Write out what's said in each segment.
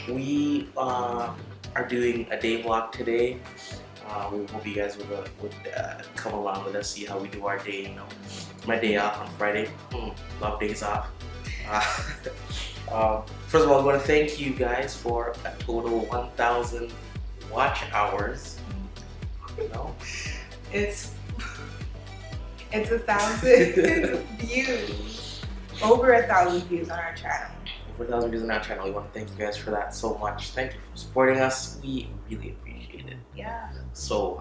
We are doing a day vlog today. We hope you guys would come along with us, see how we do our day. You know, my day off on Friday. Love days off. First of all, I want to thank you guys for a total 1,000 watch hours. You know, It's 1,000 views. Over 1,000 views on our channel. over 1,000 views on our channel. We want to thank you guys for that so much. Thank you for supporting us. We really appreciate it. Yeah. So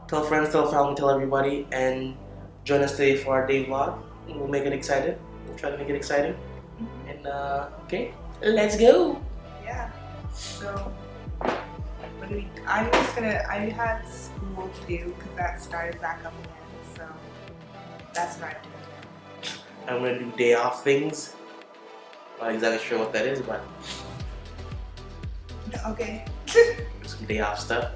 tell friends, tell family, tell everybody, and join us today for our day vlog. We'll make it exciting. We'll try to make it exciting. And okay, let's go. Yeah. So, what do we? I have school to do because that started back up again. So that's what I'm doing. I'm gonna do day off things. Not exactly sure what that is, but Okay. do some day off stuff.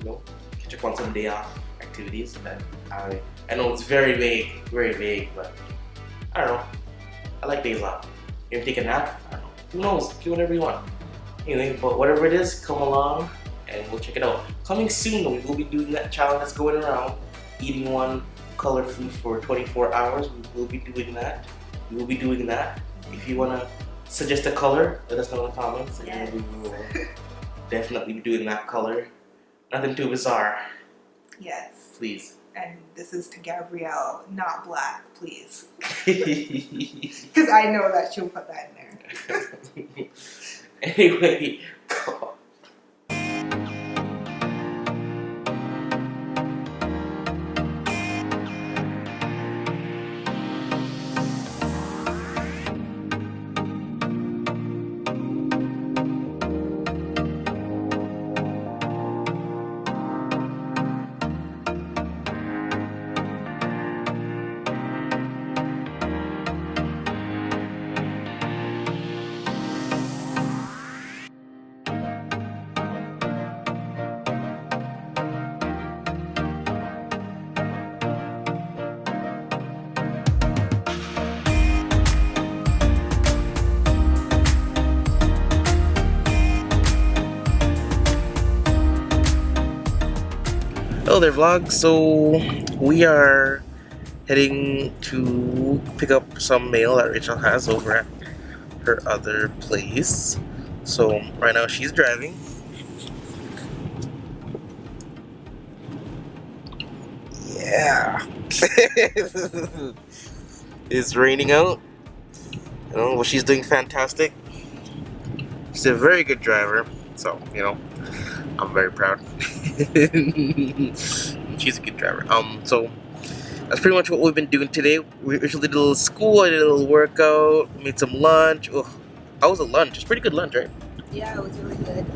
You know, catch up on some day off activities. That I know it's very vague, but I don't know. I like days off. You ever take a nap? I don't know. Who knows? Do whatever you want. Anyway, but whatever it is, come along and we'll check it out. Coming soon, we will be doing that challenge that's going around, eating one color food for 24 hours. We will be doing that. We will be doing that. If you want to suggest a color, let us know in the comments. Yes. And we will definitely be doing that color. Nothing too bizarre, Yes. please. And this is to Gabrielle, not black, please. Because I know that she'll put that in there. Anyway, hello there vlog. So we are heading to pick up some mail that Rachel has over at her other place. So right now she's driving. Yeah. It's raining out. You know, well, she's doing fantastic. She's a very good driver. So, you know, I'm very proud. She's a good driver. So that's pretty much what we've been doing today. We actually did a little school, I did a little workout, made some lunch. Oh, how was the lunch? It's pretty good lunch, right? Yeah, it was really good.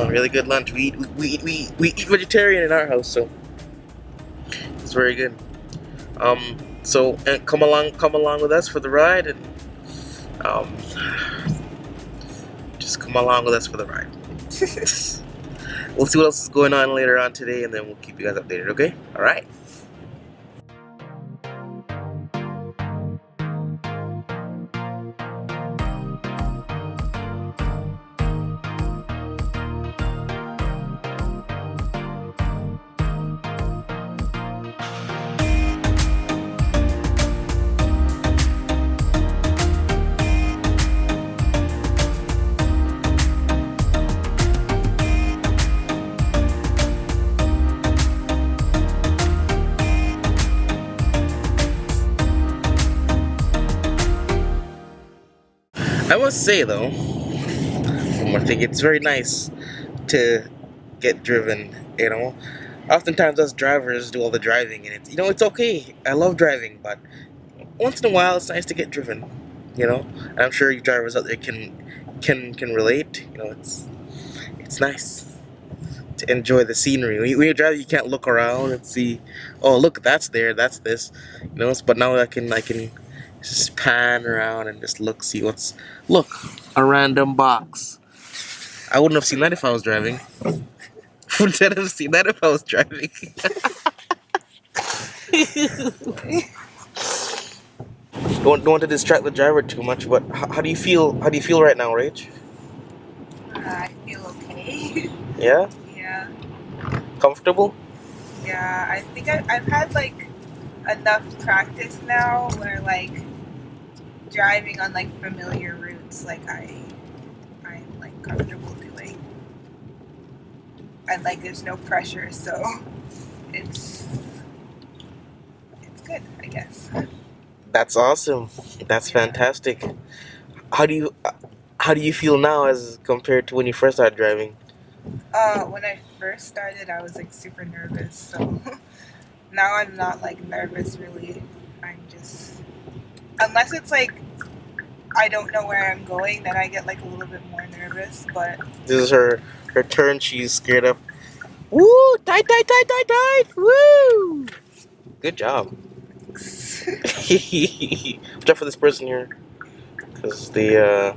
Really good lunch. We eat vegetarian in our house, so it's very good. So and come along with us for the ride, and just come along with us for the ride. We'll see what else is going on later on today, and then we'll keep you guys updated, okay? Alright. I must say though, I think it's very nice to get driven, you know. Oftentimes us drivers do all the driving, and it's, you know, it's okay. I love driving, but once in a while it's nice to get driven, you know. And I'm sure you drivers out there can relate. You know, it's nice to enjoy the scenery. When you drive, you can't look around and see, oh look, that's there, that's this, you know. But now I can just pan around and just see what's, look, a random box. I wouldn't have seen that if I was driving. Wouldn't have seen that if I was driving. Don't want to distract the driver too much, but how do you feel? How do you feel right now, Rach? Yeah? Yeah. Comfortable? Yeah. I think I've had like enough practice now where like driving on like familiar routes, like I'm like comfortable doing. And like there's no pressure, so it's it's good, I guess. That's awesome. That's Yeah. fantastic. How do you how do you feel now as compared to when you first started driving? When I first started, I was like super nervous. So now I'm not like nervous really. I'm just unless it's like I don't know where I'm going, then I get like a little bit more nervous. But This is her turn. She's scared up. Woo! Tight, tight, tight, tight, tight! Woo! Good job. Watch out for this person here, because the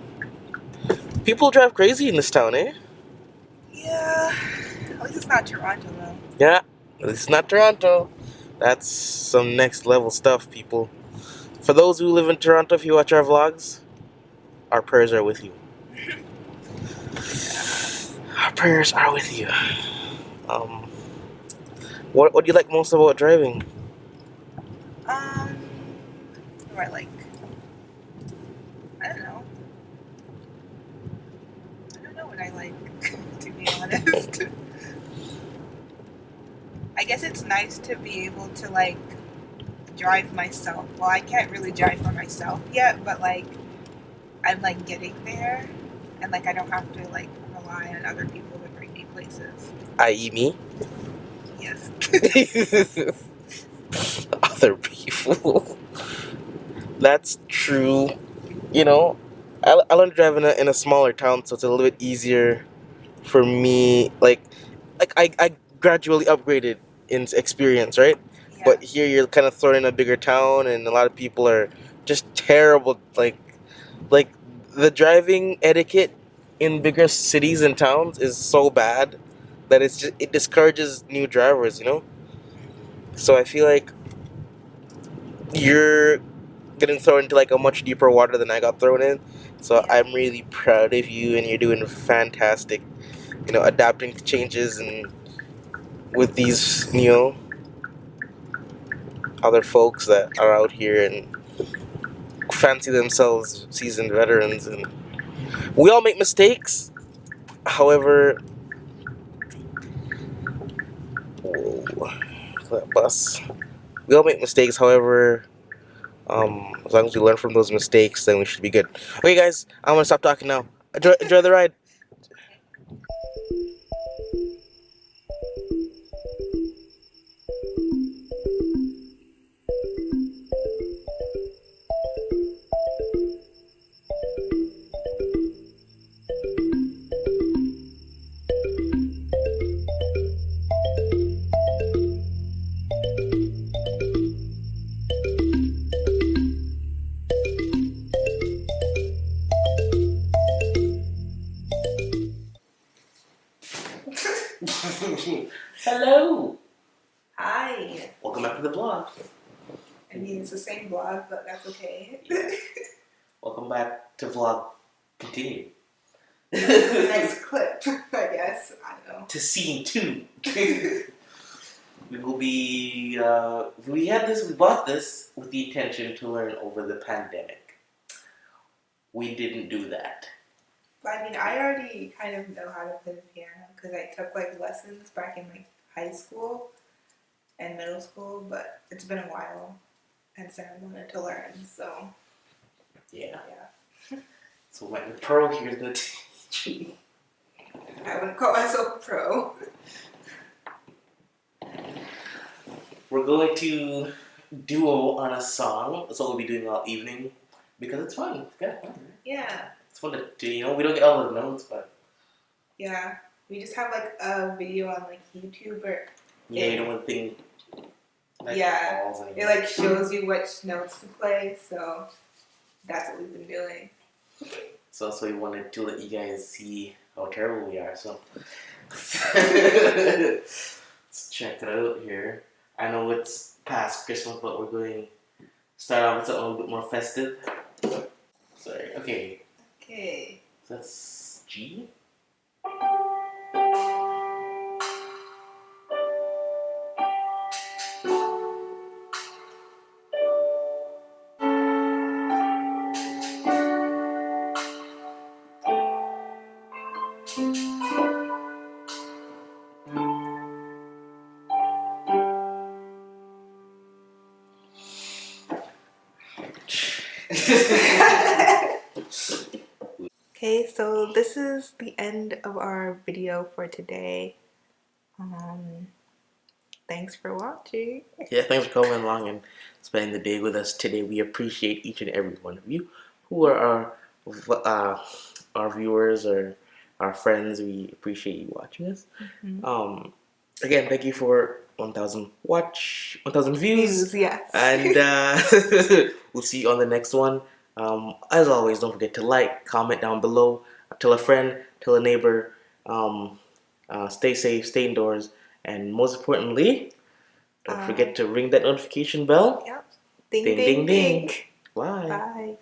people drive crazy in this town, eh? yeah, at least it's not Toronto though. Yeah, it's not Toronto. That's some next level stuff, people. For those who live in Toronto, if you watch our vlogs, our prayers are with you. Our prayers are with you. Um, what do you like most about driving? What do I like? I don't know. I don't know what I like, to be honest. I guess it's nice to be able to like drive myself. Well, I can't really drive for myself yet, but like I'm like getting there, and like I don't have to like rely on other people to bring me places. I.e. me? Yes. Other people. That's true. You know, I learned to drive in a smaller town, so it's a little bit easier for me. Like I gradually upgraded in experience, right? Yeah. But here you're kind of thrown in a bigger town, and a lot of people are just terrible. Like the driving etiquette in bigger cities and towns is so bad that it discourages new drivers. You know, so I feel like you're getting thrown into like a much deeper water than I got thrown in. So Yeah. I'm really proud of you, and you're doing fantastic. You know, adapting to changes and with these, other folks that are out here and fancy themselves seasoned veterans. And we all make mistakes. However, whoa, that bus. We all make mistakes. However, as long as we learn from those mistakes, then we should be good. Okay, guys, I'm gonna stop talking now. Enjoy the ride. Hello. Hi. Welcome back to the vlog. I mean, it's the same vlog, but that's okay. Welcome back to vlog. Continue. Next clip, I guess. I don't know. To scene 2. We will be. We bought this with the intention to learn over the pandemic. We didn't do that. But I mean, I already kind of know how to play the piano because I took like lessons back in like high school and middle school, but it's been a while, and so I wanted to learn. So Yeah. yeah, So my pro here is gonna teach me. I wouldn't call myself a pro. We're going to duo on a song. That's what we'll be doing all evening because it's fun. It's kind of fun. Right? Yeah, It's fun to do. We don't get all the notes, but yeah. We just have like a video on like YouTube or yeah, you don't want to think. Like, yeah, balls and it like shows you which notes to play. So that's what we've been doing. So we wanted to let you guys see how terrible we are. So let's check it out here. I know it's past Christmas, but we're going to start off with something a little bit more festive. Sorry. Okay. Okay. So that's G. Okay, so this is the end of our video for today. Thanks for watching. Yeah, thanks for coming along and spending the day with us today. We appreciate each and every one of you who are our viewers or our friends. We appreciate you watching us. Again, thank you for 1,000 views. Yes. And we'll see you on the next one. As always, don't forget to like, comment down below, tell a friend, tell a neighbor. Stay safe, stay indoors, and most importantly, don't forget to ring that notification bell. Yep. Ding, ding, ding. Bye. Bye.